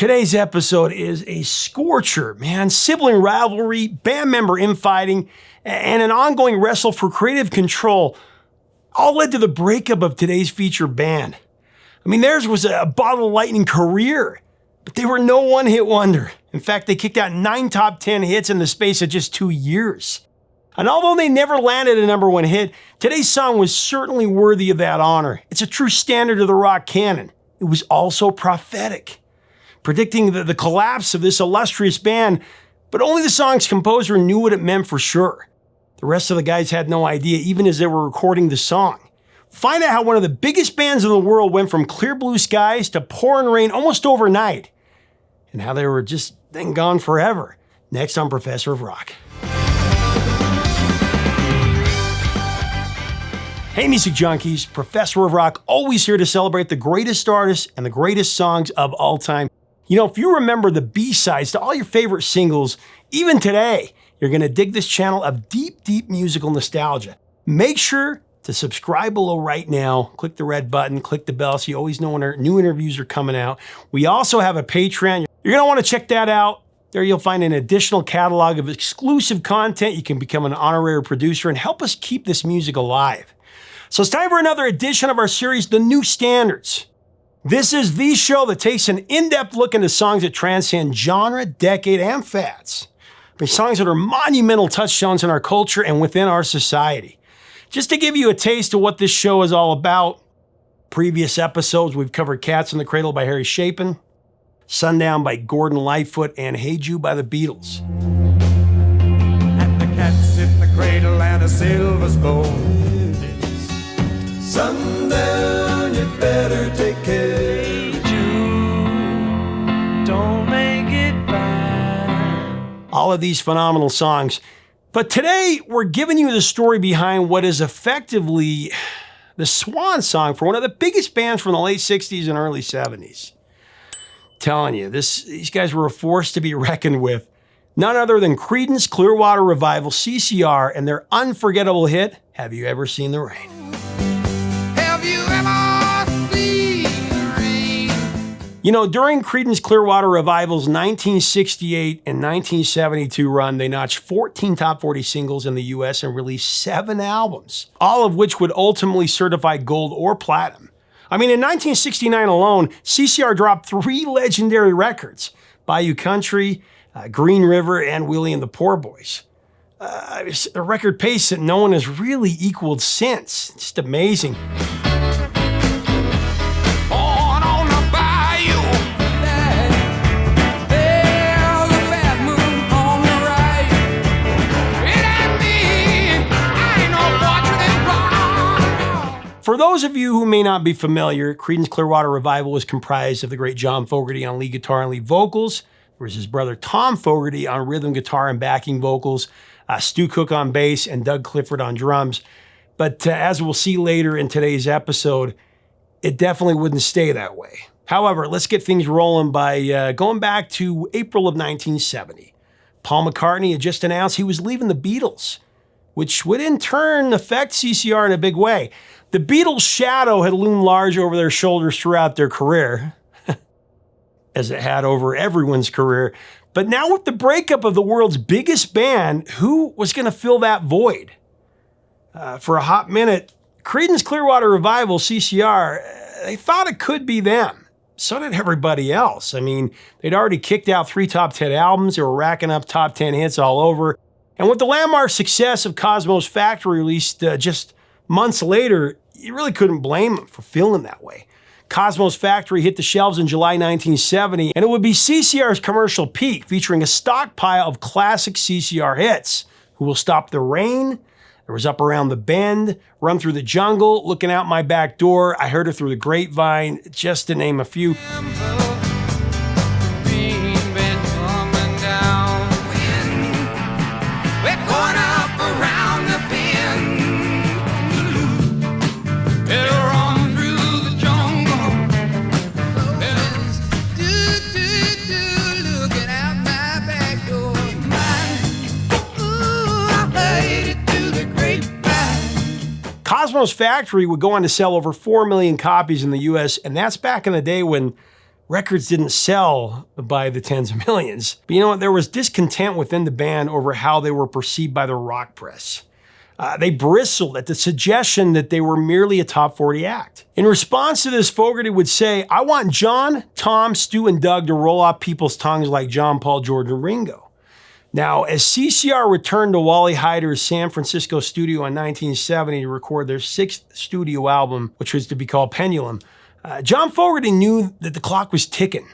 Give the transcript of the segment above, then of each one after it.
Today's episode is a scorcher, man. Sibling rivalry, band member infighting, and an ongoing wrestle for creative control all led to the breakup of today's featured band. I mean, theirs was a bottle of lightning career, but they were no one-hit wonder. In fact, they kicked out 9 top 10 hits in the space of just 2 years. And although they never landed a #1 hit, today's song was certainly worthy of that honor. It's a true standard of the rock canon. It was also prophetic, predicting the collapse of this illustrious band, but only the song's composer knew what it meant for sure. The rest of the guys had no idea, even as they were recording the song. Find out how one of the biggest bands in the world went from clear blue skies to pouring rain almost overnight, and how they were just then gone forever. Next on Professor of Rock. Hey music junkies, Professor of Rock, always here to celebrate the greatest artists and the greatest songs of all time. You know, if you remember the B-sides to all your favorite singles, even today, you're going to dig this channel of deep, deep musical nostalgia. Make sure to subscribe below right now. Click the red button, click the bell so you always know when our new interviews are coming out. We also have a Patreon. You're going to want to check that out. There you'll find an additional catalog of exclusive content. You can become an honorary producer and help us keep this music alive. So it's time for another edition of our series, The New Standards. This is the show that takes an in-depth look into songs that transcend genre, decade, and fads. I mean, songs that are monumental touchstones in our culture and within our society. Just to give you a taste of what this show is all about, previous episodes we've covered Cats in the Cradle by Harry Chapin, Sundown by Gordon Lightfoot, and Hey Jude by the Beatles. And the cat's in the cradle and a silver spoon. Sundown, you better take care. Hey Jude, don't make it bad. All of these phenomenal songs. But today, we're giving you the story behind what is effectively the swan song for one of the biggest bands from the late 60s and early 70s. Telling you, these guys were a force to be reckoned with. None other than Creedence Clearwater Revival, CCR, and their unforgettable hit, Have You Ever Seen the Rain? You know, during Creedence Clearwater Revival's 1968 and 1972 run, they notched 14 top 40 singles in the US and released 7 albums, all of which would ultimately certify gold or platinum. I mean, in 1969 alone, CCR dropped 3 legendary records, Bayou Country, Green River, and Willie and the Poor Boys. A record pace that no one has really equaled since. Just amazing. For those of you who may not be familiar, Creedence Clearwater Revival was comprised of the great John Fogerty on lead guitar and lead vocals. There was his brother Tom Fogerty on rhythm guitar and backing vocals, Stu Cook on bass, and Doug Clifford on drums. But as we'll see later in today's episode, it definitely wouldn't stay that way. However, let's get things rolling by going back to April of 1970. Paul McCartney had just announced he was leaving the Beatles, which would in turn affect CCR in a big way. The Beatles' shadow had loomed large over their shoulders throughout their career, as it had over everyone's career. But now with the breakup of the world's biggest band, who was going to fill that void? For a hot minute, Creedence Clearwater Revival, CCR, they thought it could be them. So did everybody else. I mean, they'd already kicked out 3 top 10 albums. They were racking up top 10 hits all over. And with the landmark success of Cosmo's Factory released just months later, you really couldn't blame them for feeling that way. Cosmo's Factory hit the shelves in July 1970, and it would be CCR's commercial peak, featuring a stockpile of classic CCR hits. Who Will Stop the Rain? There was Up Around the Bend, Run Through the Jungle, Looking Out My Back Door, I Heard Her Through the Grapevine, just to name a few. Cosmo's Factory would go on to sell over 4 million copies in the US, and that's back in the day when records didn't sell by the tens of millions. But you know what? There was discontent within the band over how they were perceived by the rock press. They bristled at the suggestion that they were merely a top 40 act. In response to this, Fogerty would say, "I want John, Tom, Stu, and Doug to roll off people's tongues like John, Paul, George, and Ringo." Now, as CCR returned to Wally Heider's San Francisco studio in 1970 to record their 6th studio album, which was to be called Pendulum, John Fogerty knew that the clock was ticking.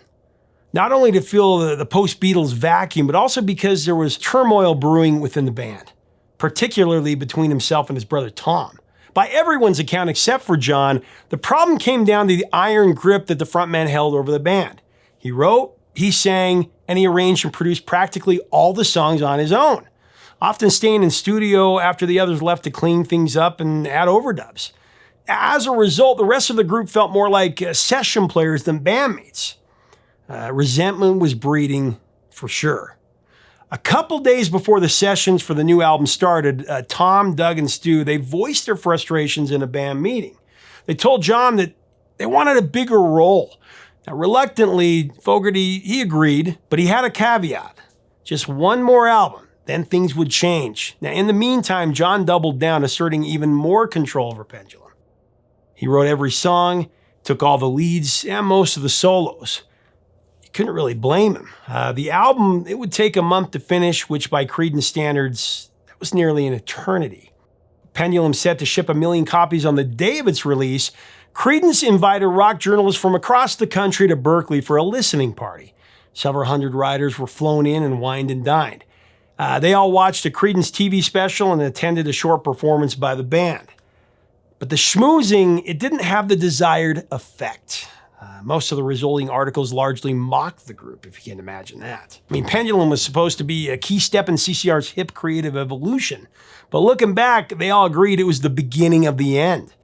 Not only to fill the post-Beatles vacuum, but also because there was turmoil brewing within the band, particularly between himself and his brother Tom. By everyone's account except for John, the problem came down to the iron grip that the frontman held over the band. He wrote, he sang, and he arranged and produced practically all the songs on his own, often staying in studio after the others left to clean things up and add overdubs. As a result, the rest of the group felt more like session players than bandmates. Resentment was breeding for sure. A couple days before the sessions for the new album started, Tom, Doug, and Stu, they voiced their frustrations in a band meeting. They told John that they wanted a bigger role. Now, reluctantly, Fogerty, he agreed, but he had a caveat. Just one more album, then things would change. Now, in the meantime, John doubled down, asserting even more control over Pendulum. He wrote every song, took all the leads, and most of the solos. You couldn't really blame him. The album, it would take a month to finish, which by Creedence standards, that was nearly an eternity. Pendulum set to ship 1 million copies on the day of its release. Creedence invited rock journalists from across the country to Berkeley for a listening party. Several hundred riders were flown in and wined and dined. They all watched a Creedence TV special and attended a short performance by the band. But the schmoozing, it didn't have the desired effect. Most of the resulting articles largely mocked the group, if you can imagine that. I mean, Pendulum was supposed to be a key step in CCR's hip creative evolution. But looking back, they all agreed it was the beginning of the end.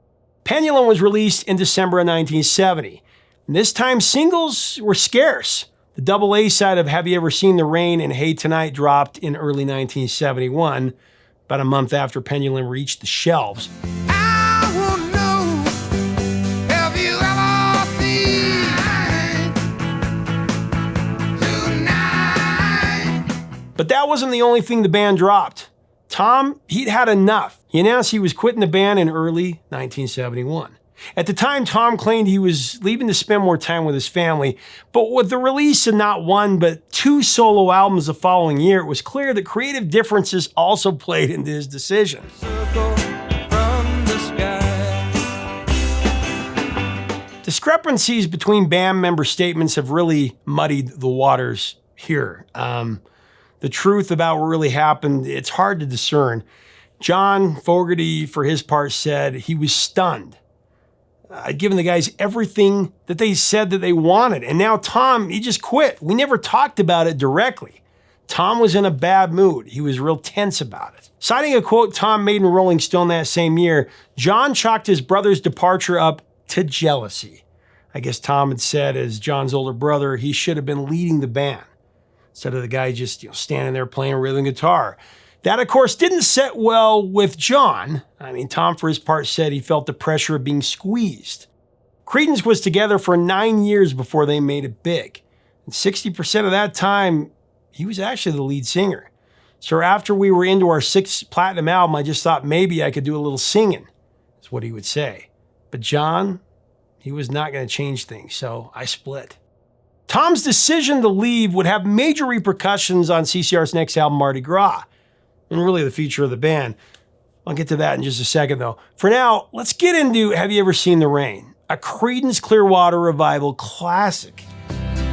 Pendulum was released in December of 1970. And this time, singles were scarce. The double A side of Have You Ever Seen the Rain and Hey Tonight dropped in early 1971, about a month after Pendulum reached the shelves. But that wasn't the only thing the band dropped. Tom, he'd had enough. He announced he was quitting the band in early 1971. At the time, Tom claimed he was leaving to spend more time with his family, but with the release of not one, but 2 solo albums the following year, it was clear that creative differences also played into his decision. Discrepancies between band member statements have really muddied the waters here. The truth about what really happened, it's hard to discern. John Fogerty, for his part, said he was stunned. I'd given the guys everything that they said that they wanted. And now Tom, he just quit. We never talked about it directly. Tom was in a bad mood. He was real tense about it. Citing a quote Tom made in Rolling Stone that same year, John chalked his brother's departure up to jealousy. I guess Tom had said, as John's older brother, he should have been leading the band, instead of the guy just standing there playing rhythm guitar. That, of course, didn't set well with John. I mean, Tom, for his part, said he felt the pressure of being squeezed. Creedence was together for 9 years before they made it big. And 60% of that time, he was actually the lead singer. So after we were into our 6th platinum album, I just thought maybe I could do a little singing, is what he would say. But John, he was not going to change things, so I split. Tom's decision to leave would have major repercussions on CCR's next album, Mardi Gras, and really the future of the band. I'll get to that in just a second, though. For now, let's get into Have You Ever Seen the Rain, a Creedence Clearwater Revival classic.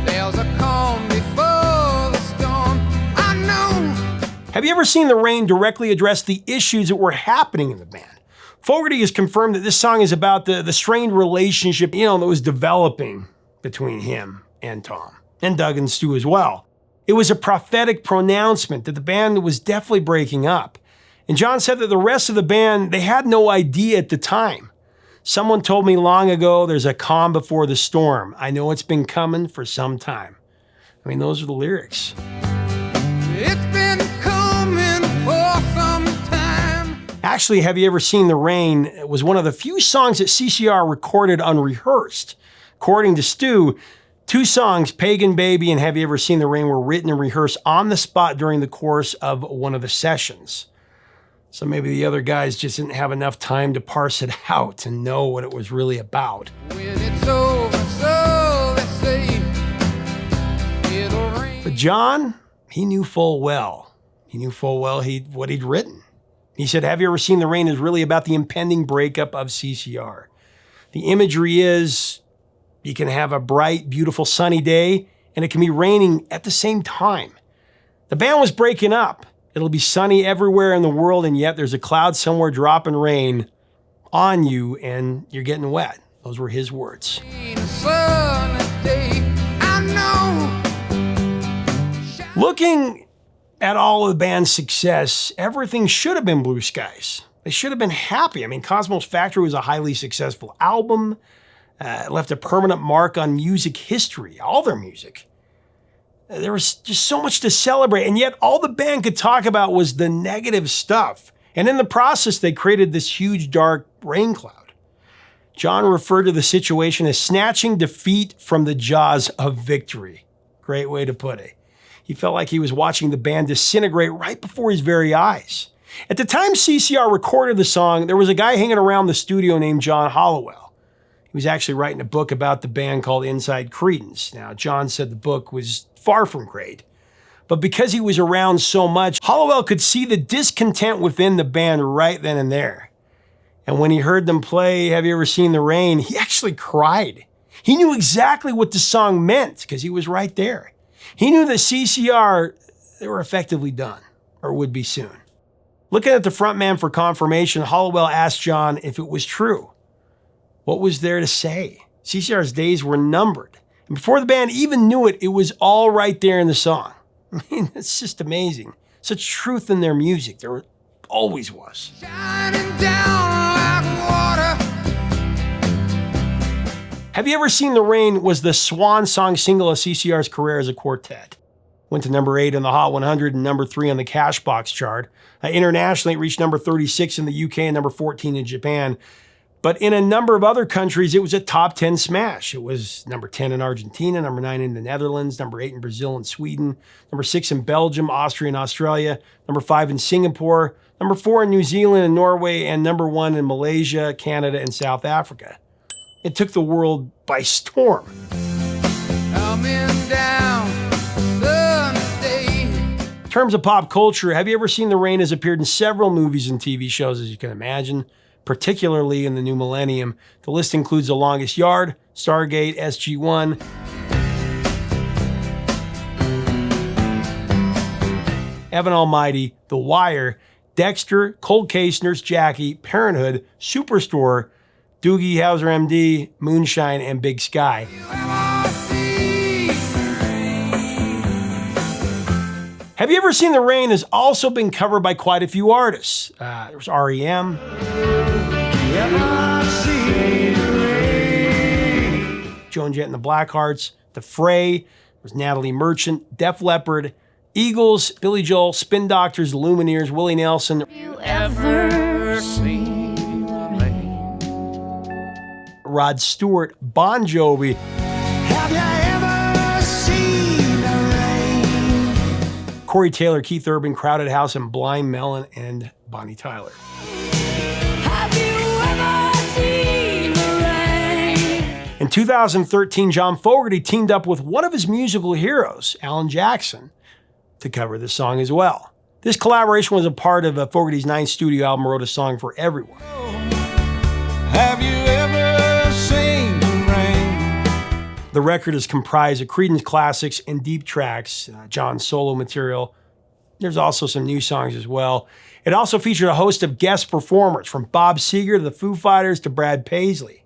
There's a calm before the storm, I know. Have You Ever Seen the Rain directly addressed the issues that were happening in the band. Fogerty has confirmed that this song is about the strained relationship, that was developing between him and Tom, and Doug and Stu as well. It was a prophetic pronouncement that the band was definitely breaking up. And John said that the rest of the band, they had no idea at the time. Someone told me long ago, there's a calm before the storm. I know it's been coming for some time. I mean, those are the lyrics. It's been coming for some time. Actually, Have You Ever Seen the Rain? It was one of the few songs that CCR recorded unrehearsed. According to Stu, Two songs, Pagan Baby and Have You Ever Seen the Rain, were written and rehearsed on the spot during the course of one of the sessions. So maybe the other guys just didn't have enough time to parse it out and know what it was really about. When it's over, so they say it'll rain. But John, he knew full well. He knew full well what he'd written. He said, Have You Ever Seen the Rain is really about the impending breakup of CCR. The imagery is you can have a bright, beautiful, sunny day, and it can be raining at the same time. The band was breaking up. It'll be sunny everywhere in the world, and yet there's a cloud somewhere dropping rain on you, and you're getting wet. Those were his words. Looking at all of the band's success, everything should have been blue skies. They should have been happy. I mean, Cosmos Factory was a highly successful album. It left a permanent mark on music history, all their music. There was just so much to celebrate, and yet all the band could talk about was the negative stuff. And in the process, they created this huge, dark rain cloud. John referred to the situation as snatching defeat from the jaws of victory. Great way to put it. He felt like he was watching the band disintegrate right before his very eyes. At the time CCR recorded the song, there was a guy hanging around the studio named John Hollowell. He was actually writing a book about the band called Inside Creedence. Now, John said the book was far from great, but because he was around so much, Hollowell could see the discontent within the band right then and there. And when he heard them play Have You Ever Seen the Rain, he actually cried. He knew exactly what the song meant because he was right there. He knew that CCR, they were effectively done, or would be soon. Looking at the frontman for confirmation, Hollowell asked John if it was true. What was there to say? CCR's days were numbered. And before the band even knew it, it was all right there in the song. I mean, it's just amazing. Such truth in their music. There always was. Shining down like water. Have You Ever Seen the Rain was the swan song single of CCR's career as a quartet. Went to number 8 on the Hot 100 and number 3 on the Cashbox chart. Internationally, it reached number 36 in the UK and number 14 in Japan. But in a number of other countries, it was a top 10 smash. It was number 10 in Argentina, number 9 in the Netherlands, number 8 in Brazil and Sweden, number 6 in Belgium, Austria, and Australia, number 5 in Singapore, number 4 in New Zealand and Norway, and number 1 in Malaysia, Canada, and South Africa. It took the world by storm. Coming down the day. In terms of pop culture, Have You Ever Seen the Rain has appeared in several movies and TV shows, as you can imagine, particularly in the new millennium. The list includes The Longest Yard, Stargate, SG-1, Evan Almighty, The Wire, Dexter, Cold Case, Nurse Jackie, Parenthood, Superstore, Doogie Howser MD, Moonshine, and Big Sky. Have You Ever Seen the Rain has also been covered by quite a few artists. There's R.E.M., Joan Jett and the Blackhearts, The Fray, there's Natalie Merchant, Def Leppard, Eagles, Billy Joel, Spin Doctors, The Lumineers, Willie Nelson, You ever seen the rain? Rod Stewart, Bon Jovi, Have you ever seen the rain? Corey Taylor, Keith Urban, Crowded House, and Blind Melon, and Bonnie Tyler. Have you ever seen the rain? In 2013, John Fogerty teamed up with one of his musical heroes, Alan Jackson, to cover this song as well. This collaboration was a part of Fogerty's 9th studio album, Wrote a Song for Everyone. Have you ever seen the rain? The record is comprised of Creedence classics and deep tracks, John's solo material. There's also some new songs as well. It also featured a host of guest performers, from Bob Seger to the Foo Fighters to Brad Paisley.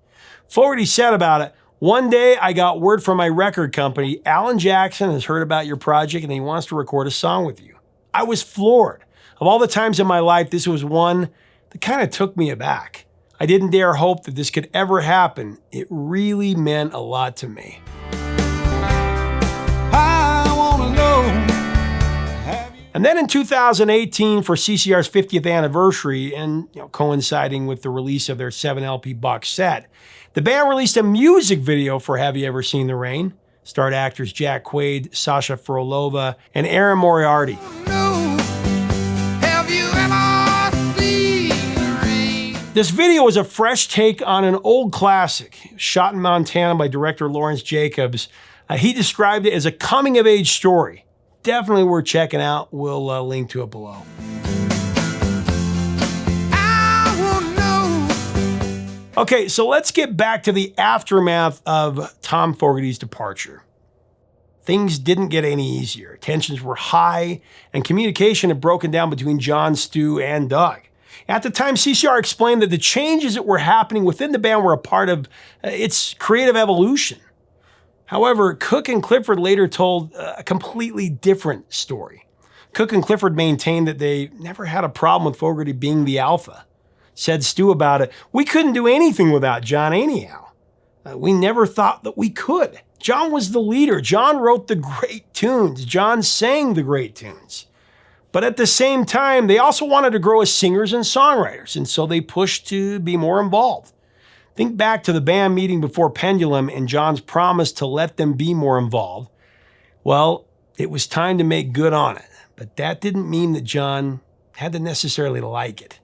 Fogerty said about it, "One day I got word from my record company, Alan Jackson has heard about your project and he wants to record a song with you. I was floored. Of all the times in my life, this was one that kind of took me aback. I didn't dare hope that this could ever happen. It really meant a lot to me." I wanna know. And then in 2018, for CCR's 50th anniversary, and coinciding with the release of their 7 LP box set, the band released a music video for Have You Ever Seen the Rain? Starred actors Jack Quaid, Sasha Frolova, and Aaron Moriarty. No, have you ever seen the rain? This video is a fresh take on an old classic, shot in Montana by director Lawrence Jacobs. He described it as a coming-of-age story. Definitely worth checking out. We'll link to it below. I won't know. Okay, so let's get back to the aftermath of Tom Fogerty's departure. Things didn't get any easier. Tensions were high, and communication had broken down between John, Stu, and Doug. At the time, CCR explained that the changes that were happening within the band were a part of its creative evolution. However, Cook and Clifford later told a completely different story. Cook and Clifford maintained that they never had a problem with Fogerty being the alpha. Said Stu about it, "We couldn't do anything without John anyhow. We never thought that we could. John was the leader. John wrote the great tunes. John sang the great tunes." But at the same time, they also wanted to grow as singers and songwriters, and so they pushed to be more involved. Think back to the band meeting before Pendulum and John's promise to let them be more involved. Well, it was time to make good on it, but that didn't mean that John had to necessarily like it.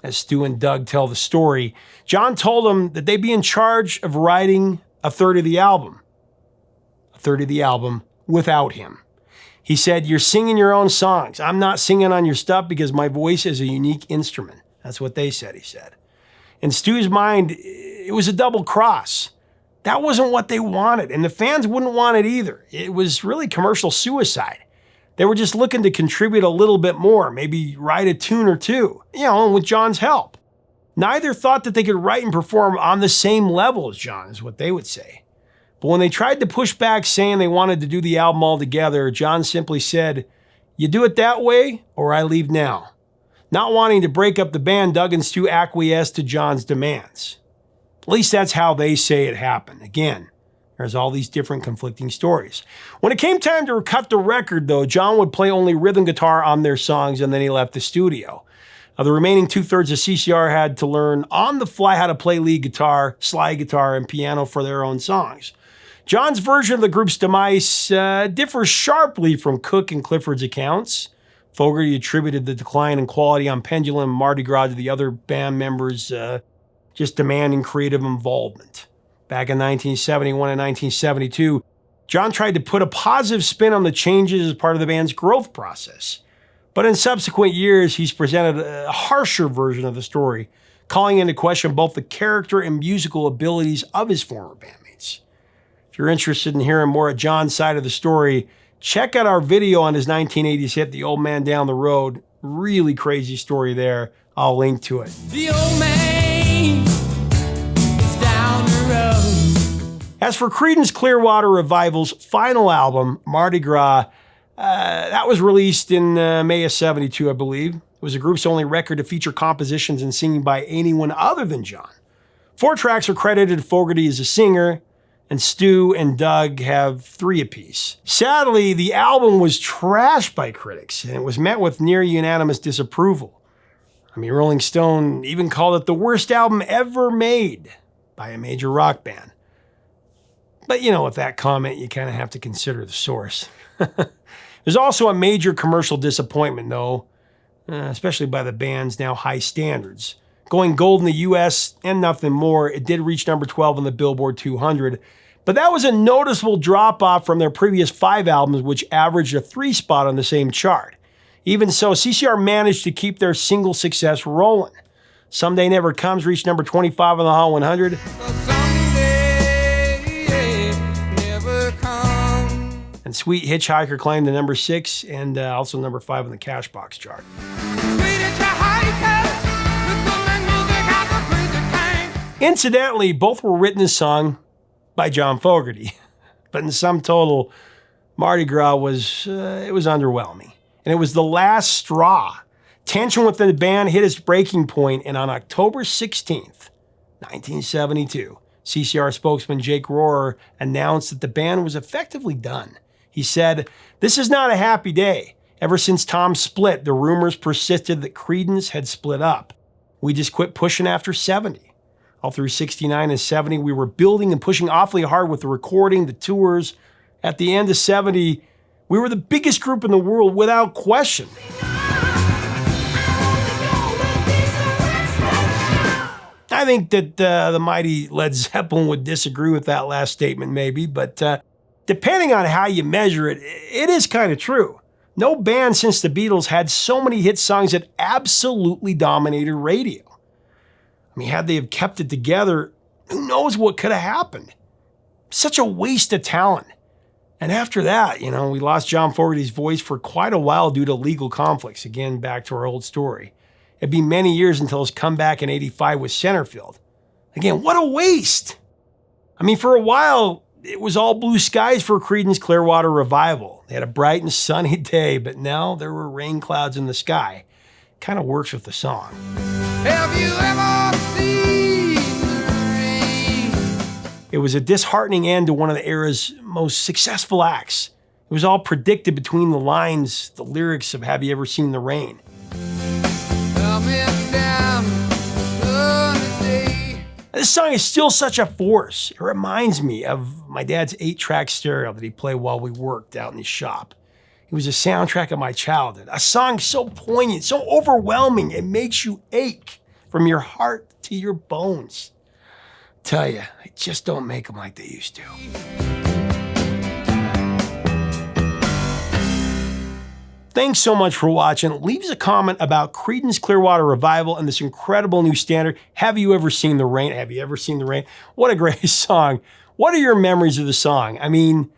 As Stu and Doug tell the story, John told them that they'd be in charge of writing a third of the album without him. He said, "You're singing your own songs. I'm not singing on your stuff because my voice is a unique instrument." That's what they said, he said. In Stu's mind, it was a double cross. That wasn't what they wanted, and the fans wouldn't want it either. It was really commercial suicide. They were just looking to contribute a little bit more, maybe write a tune or two, with John's help. Neither thought that they could write and perform on the same level as John, is what they would say. But when they tried to push back saying they wanted to do the album all together, John simply said, "You do it that way, or I leave now." Not wanting to break up the band, Doug and Stu acquiesced to John's demands. At least that's how they say it happened. Again, there's all these different conflicting stories. When it came time to cut the record, though, John would play only rhythm guitar on their songs, and then he left the studio. The remaining two-thirds of CCR had to learn on the fly how to play lead guitar, slide guitar, and piano for their own songs. John's version of the group's demise differs sharply from Cook and Clifford's accounts. Fogerty attributed the decline in quality on Pendulum and Mardi Gras to the other band members just demanding creative involvement. Back in 1971 and 1972, John tried to put a positive spin on the changes as part of the band's growth process. But in subsequent years, he's presented a harsher version of the story, calling into question both the character and musical abilities of his former bandmates. If you're interested in hearing more of John's side of the story, check out our video on his 1980s hit, The Old Man Down the Road. Really crazy story there. I'll link to it. The old man is down the road. As for Creedence Clearwater Revival's final album, Mardi Gras, that was released in May of '72, I believe. It was the group's only record to feature compositions and singing by anyone other than John. 4 tracks are credited to Fogerty as a singer, and Stu and Doug have 3 apiece. Sadly, the album was trashed by critics, and it was met with near unanimous disapproval. Rolling Stone even called it the worst album ever made by a major rock band. But with that comment, you kind of have to consider the source. There's also a major commercial disappointment, though, especially by the band's now high standards. Going gold in the US and nothing more, it did reach number 12 on the Billboard 200, but that was a noticeable drop-off from their previous 5 albums, which averaged a 3 spot on the same chart. Even so, CCR managed to keep their single success rolling. Someday Never Comes reached number 25 on the Hot 100. And Sweet Hitchhiker climbed to number 6 and also number 5 on the Cashbox chart. Incidentally, both were written and sung by John Fogerty. But in sum total, Mardi Gras was underwhelming. And it was the last straw. Tension within the band hit its breaking point, and on October 16th, 1972, CCR spokesman Jake Rohrer announced that the band was effectively done. He said, "This is not a happy day. Ever since Tom split, the rumors persisted that Creedence had split up. We just quit pushing after 70. All through 69 and 70, we were building and pushing awfully hard with the recording, the tours, At the end of 70, we were the biggest group in the world without question. I think that the mighty Led Zeppelin would disagree with that last statement maybe, but depending on how you measure it, it is kind of true. No band since the Beatles had so many hit songs that absolutely dominated radio. I mean, had they have kept it together, who knows what could have happened? Such a waste of talent. And after that, we lost John Fogerty's voice for quite a while due to legal conflicts. Again, back to our old story. It'd be many years until his comeback in '85 with Centerfield. Again, what a waste. I mean, for a while, it was all blue skies for Creedence Clearwater Revival. They had a bright and sunny day, but now there were rain clouds in the sky. Kind of works with the song. Have you ever seen the rain? It was a disheartening end to one of the era's most successful acts. It was all predicted between the lines, the lyrics of Have You Ever Seen the Rain? Coming down sunny day. This song is still such a force. It reminds me of my dad's 8-track stereo that he played while we worked out in his shop. It was a soundtrack of my childhood. A song so poignant, so overwhelming, it makes you ache from your heart to your bones. Tell you, they just don't make them like they used to. Thanks so much for watching. Leave us a comment about Creedence Clearwater Revival and this incredible new standard. Have you ever seen the rain? Have you ever seen the rain? What a great song. What are your memories of the song? I mean,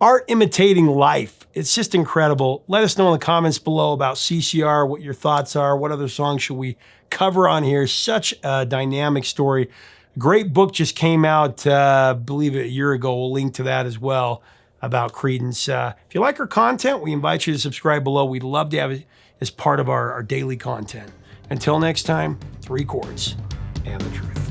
art imitating life. It's just incredible. Let us know in the comments below about CCR, what your thoughts are. What other songs should we cover on here? Such a dynamic story. A great book just came out, I believe a year ago. We'll link to that as well, about Creedence. If you like our content, we invite you to subscribe below. We'd love to have it as part of our daily content. Until next time, 3 chords and the truth.